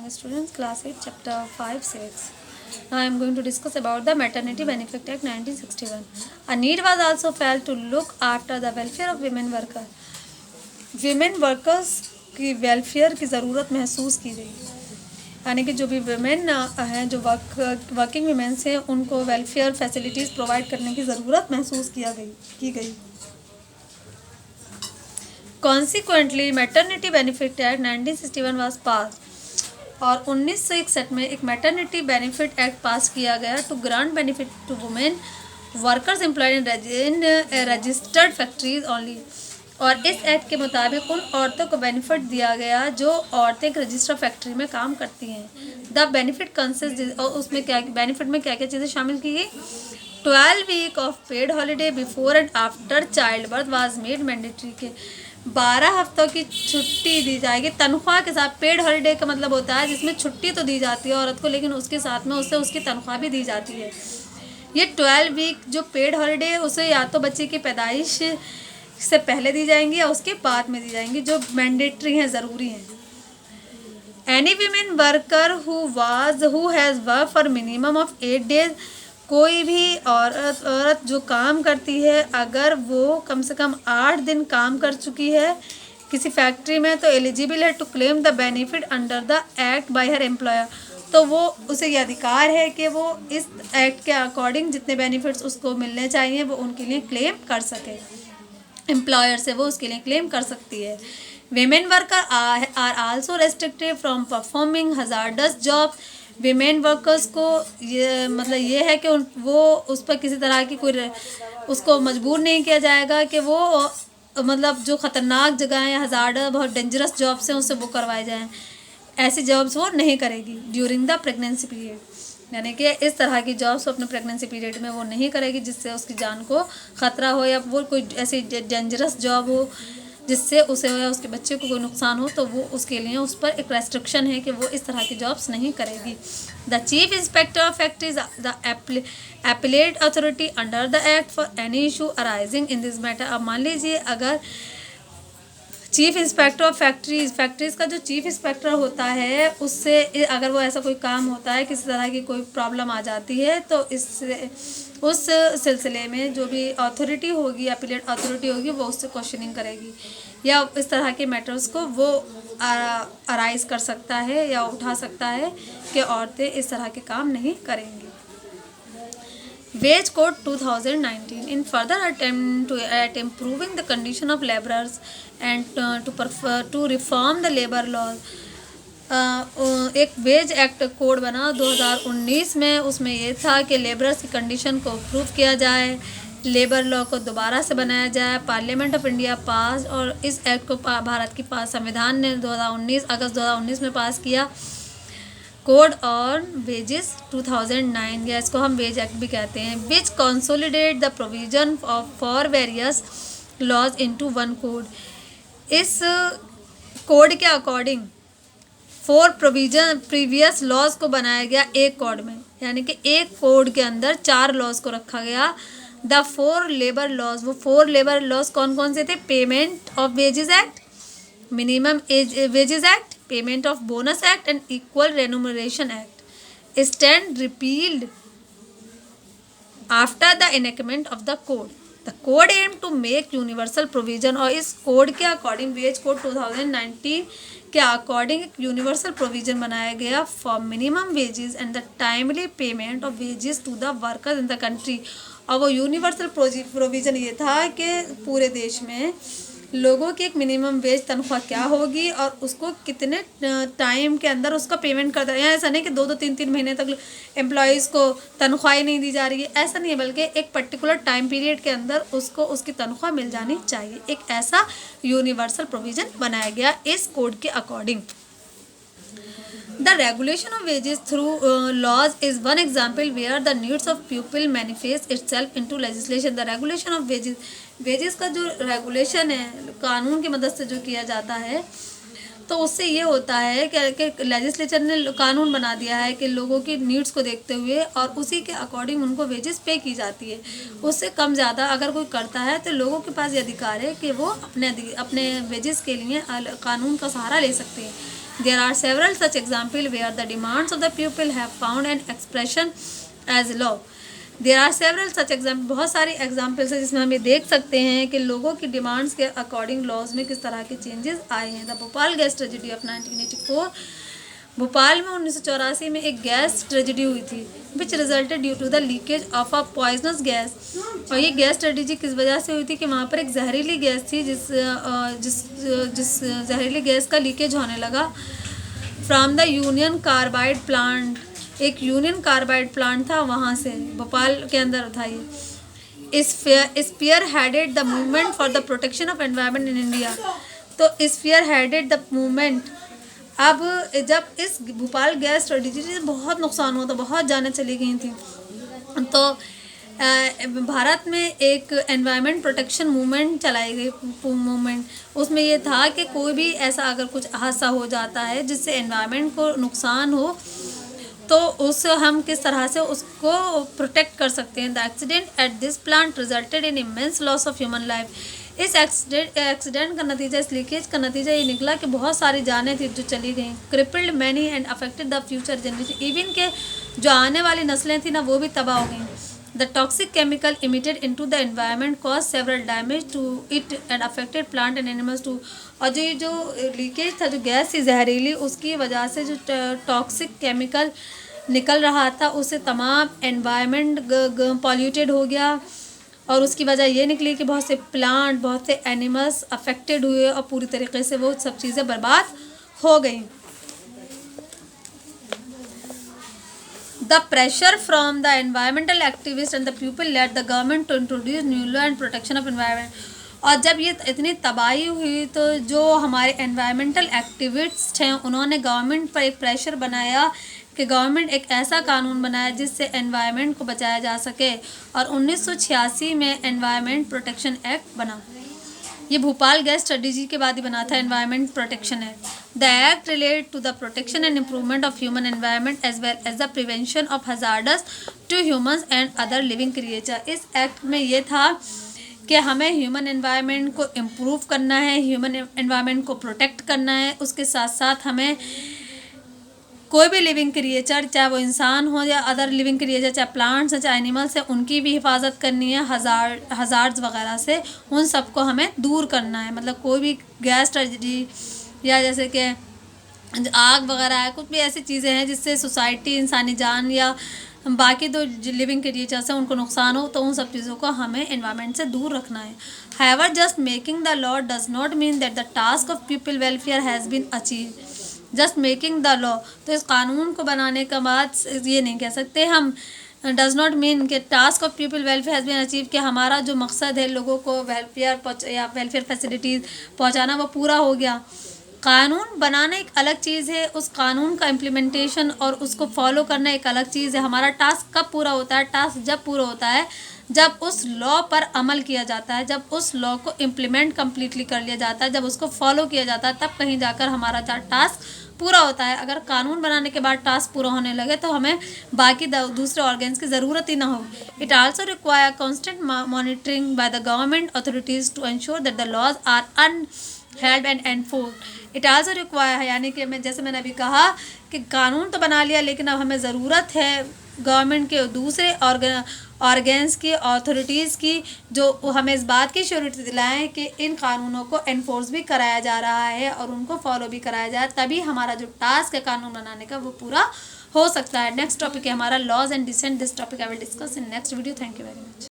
morning students, class 8 chapter 5 6. Now I am going to discuss about the Maternity Benefit Act 1961. A need was also felt to look after the welfare of women workers. Women workers की welfare की ज़रूरत महसूस की गई, यानी कि जो भी वुमेन हैं, जो वर्किंग वुमेन्स हैं, उनको वेलफेयर फैसिलिटीज़ प्रोवाइड करने की ज़रूरत महसूस की गई। Consequently, Maternity Benefit Act 1961 was passed और 1961 में एक मैटरनिटी बेनिफिट एक्ट पास किया गया to grant benefit to women workers employed in registered factories only. और इस एक्ट के मुताबिक उन औरतों को बेनिफिट दिया गया जो औरतें एक रजिस्टर्ड फैक्ट्री में काम करती हैं। द बेनिफिट कंसिस्ट, और उसमें क्या बेनिफिट में क्या क्या चीज़ें शामिल की गई। 12 week of paid holiday before and after child birth was made mandatory के 12 हफ्तों की छुट्टी दी जाएगी तनख्वाह के साथ। पेड हॉलीडे का मतलब होता है जिसमें छुट्टी तो दी जाती है औरत को, लेकिन उसके साथ में उससे उसकी तनख्वाह भी दी जाती है। ये 12 वीक जो पेड हॉलीडे है उसे या तो बच्चे की पैदाइश से पहले दी जाएंगी या उसके बाद में दी जाएंगी, जो मैंडेटरी हैं, ज़रूरी हैं। Any women worker who has work for minimum of 8 days, कोई भी औरत जो काम करती है अगर वो कम से कम 8 दिन काम कर चुकी है किसी फैक्ट्री में, तो एलिजिबल है to claim the benefit under the act by her employer. तो वो उसे ये अधिकार है कि वो इस एक्ट के अकॉर्डिंग जितने बेनिफिट्स उसको मिलने चाहिए वो उनके लिए क्लेम कर सके। एम्प्लॉयर से वो उसके लिए क्लेम कर सकती है। Women worker are also restricted from performing hazardous job. Women workers को ये मतलब ये है कि वो उस पर किसी तरह की कोई उसको मजबूर नहीं किया जाएगा कि वो मतलब जो ख़तरनाक जगह हैं, हजार्ड बहुत डेंजरस जॉब्स हैं, उससे वो करवाए जाएं। ऐसी जॉब्स वो नहीं करेगी ड्यूरिंग द प्रेगनेंसी पीरियड, यानी कि इस तरह की जॉब्स अपने प्रेगनेंसी पीरियड में वो नहीं करेगी जिससे उसकी जान को ख़तरा हो, या वो कोई ऐसी डेंजरस जॉब हो जिससे उसे या उसके बच्चे को कोई नुकसान हो, तो वो उसके लिए उस पर एक रेस्ट्रिक्शन है कि वो इस तरह की जॉब्स नहीं करेगी। The chief inspector of factories the appellate authority under the act for any issue arising in this matter. अब मान लीजिए अगर चीफ इंस्पेक्टर ऑफ फैक्ट्रीज़ का जो चीफ इंस्पेक्टर होता है उससे अगर वो ऐसा कोई काम होता है, किसी तरह की कोई प्रॉब्लम आ जाती है, तो इससे उस सिलसिले में जो भी अथॉरिटी होगी, अपीलेट अथॉरिटी होगी, वो उससे क्वेश्चनिंग करेगी या इस तरह के मैटर्स को वो अराइज कर सकता है या उठा सकता है कि औरतें इस तरह के काम नहीं करेंगी। Wage Code 2019 in further attempt at improving the condition of laborers and to reform the labor laws, एक वेज एक्ट कोड बना 2019 में। उसमें ये था कि लेबरर्स की कंडीशन को इम्प्रूव किया जाए, लेबर लॉ को दोबारा से बनाया जाए। पार्लियामेंट ऑफ इंडिया पास, और इस एक्ट को भारत की संविधान ने 2019 अगस्त 2019 में पास किया। कोड ऑन वेजेस 2009, या इसको हम वेज एक्ट भी कहते हैं, which consolidate the provision for various laws into one code. इस कोड के अकॉर्डिंग 4 प्रोविजन प्रीवियस लॉज को बनाया गया एक कोड में, यानी कि एक कोड के अंदर 4 लॉज को रखा गया। द 4 लेबर लॉज, वो 4 लेबर लॉज कौन कौन से थे? Payment of wages act, minimum as wages act, payment of bonus act and equal remuneration act stand repealed after the enactment of the code. The code aim to make universal provision, और इस code के according veg code 2019 के according एक universal provision बनाया गया for minimum wages and the timely payment of wages to the workers in the country. और वो universal provision ये था कि पूरे देश में लोगों की एक मिनिमम वेज तनख्वाह क्या होगी और उसको कितने टाइम के अंदर उसका पेमेंट करता है। ऐसा नहीं कि 2-2 3-3 महीने तक एम्प्लॉयज़ को तनख्वाह नहीं दी जा रही है, ऐसा नहीं है, बल्कि एक पर्टिकुलर टाइम पीरियड के अंदर उसको उसकी तनख्वाह मिल जानी चाहिए। एक ऐसा यूनिवर्सल प्रोविज़न बनाया गया इस कोड के according. The regulation of wages through laws is one example where the needs of people manifest itself into legislation. The regulation of wages का जो रेगुलेशन है कानून की मदद से जो किया जाता है, तो उससे ये होता है कि लेजिस्लेचर ने कानून बना दिया है कि लोगों की नीड्स को देखते हुए और उसी के अकॉर्डिंग उनको वेजेस पे की जाती है। उससे कम ज़्यादा अगर कोई करता है तो लोगों के पास ये अधिकार है कि वो अपने वेजेस के लिए कानून का सहारा ले सकते हैं। There are several such examples where the demands of the people have found an expression as law. There are several such examples, बहुत सारी एग्जाम्पल्स है जिसमें हम ये देख सकते हैं कि लोगों की डिमांड्स के अकॉर्डिंग लॉज में किस तरह के चेंजेस आए हैं। The Bhopal gas tragedy of 1984, Bhopal में 1984 में एक गैस ट्रेजेडी हुई थी which resulted due to the leakage of a poisonous gas. और ये गैस ट्रेजेडी किस वजह से हुई थी कि वहाँ पर एक जहरीली गैस थी जिस जहरीली गैस का लीकेज होने लगा from the Union Carbide plant. एक यूनियन कार्बाइड प्लांट था वहाँ से, भोपाल के अंदर था ये। Spearheaded the movement for the protection of environment in India. तो स्पीयर हेडेड द मूवमेंट। अब जब इस भोपाल गैस ट्रेजेडी से बहुत नुकसान हुआ था, बहुत जानें चली गई थी, तो भारत में एक एनवायरनमेंट प्रोटेक्शन मूवमेंट चलाई गई मूवमेंट। उसमें ये था कि कोई भी ऐसा अगर कुछ हादसा हो जाता है जिससे एनवायरनमेंट को नुकसान हो तो उस हम किस तरह से उसको प्रोटेक्ट कर सकते हैं। The accident at this plant resulted in immense loss of human life. इस एक्सीडेंट का नतीजा, इस लीकेज का नतीजा ये निकला कि बहुत सारी जानें थी जो चली गई। Crippled many and affected the future generation. Even के जो आने वाली नस्लें थी ना वो भी तबाह हो गई। The toxic chemical emitted into the environment cause several damage to it and affected plant and animals too. और जो लीकेज था, जो गैस थी जहरीली, उसकी वजह से जो टॉक्सिक केमिकल निकल रहा था उससे तमाम एनवायरनमेंट पॉल्यूटेड हो गया। और उसकी वजह ये निकली कि बहुत से प्लांट, बहुत से एनिमल्स अफेक्टेड हुए और पूरी तरीके से वो सब चीज़ें बर्बाद हो गई। The pressure from the environmental activists and the people led the government to introduce new law and protection of environment। और जब ये इतनी तबाही हुई तो जो हमारे एनवायरमेंटल एक्टिविस्ट हैं उन्होंने गवर्नमेंट पर एक प्रेशर बनाया कि गवर्नमेंट एक ऐसा कानून बनाया जिससे एनवायरनमेंट को बचाया जा सके। और 1986 में एनवायरनमेंट प्रोटेक्शन एक्ट बना। ये भोपाल गैस ट्रेजेडी के बाद ही बना था environment protection act. The act relate to the protection and improvement of human environment as well as the prevention of hazards to humans and other living creature. इस act में ये था कि हमें ह्यूमन एनवायरनमेंट को इम्प्रूव करना है, human environment को प्रोटेक्ट करना है। उसके साथ साथ हमें कोई भी लिविंग क्रिएचर, चाहे वो इंसान हो या अदर लिविंग क्रिएचर, चाहे प्लांट्स हैं चाहे एनिमल्स हैं, उनकी भी हिफाजत करनी है हज़ार्ड्स वगैरह से। उन सबको हमें दूर करना है। मतलब कोई भी गैस ट्रेजेडी या जैसे कि आग वगैरह है, कुछ भी ऐसी चीज़ें हैं जिससे सोसाइटी, इंसानी जान या बाकी जो लिविंग क्रिएचर्स हैं उनको नुकसान हो, तो उन सब चीज़ों को हमें एनवायरनमेंट से दूर रखना है। However just making the law does not mean that the task of people welfare has been achieve. Just making the law, तो इस कानून को बनाने के बाद ये नहीं कह सकते हम डज नॉट मीन कि task of people welfare has been achieve, कि हमारा जो मकसद है लोगों को वेलफेयर या वेलफेयर फैसिलिटीज़ पहुंचाना वो पूरा हो गया। कानून बनाना एक अलग चीज़ है, उस कानून का इम्प्लीमेंटेशन और उसको फॉलो करना एक अलग चीज़ है। हमारा टास्क कब पूरा होता है? टास्क जब पूरा होता है जब उस लॉ पर अमल किया जाता है, जब उस लॉ को इम्प्लीमेंट कम्प्लीटली कर लिया जाता है, जब उसको फॉलो किया जाता है, तब कहीं जाकर हमारा टास्क पूरा होता है। अगर कानून बनाने के बाद टास्क पूरा होने लगे तो हमें बाकी दूसरे ऑर्गन्स की ज़रूरत ही ना हो। It also require constant monitoring by the government authorities to ensure that the laws are upheld and enforced. It also require है, यानी कि जैसे मैंने अभी कहा कि कानून तो बना लिया लेकिन अब हमें ज़रूरत है गवर्नमेंट के दूसरे ऑर्गन्स की, अथॉरिटीज़ की, जो हमें इस बात की श्योरिटी दिलाएं कि इन कानूनों को एनफोर्स भी कराया जा रहा है और उनको फॉलो भी कराया जाए, तभी हमारा जो टास्क है कानून बनाने का वो पूरा हो सकता है। नेक्स्ट टॉपिक है हमारा laws and dissent. This topic I will discuss in next video. Thank you very much.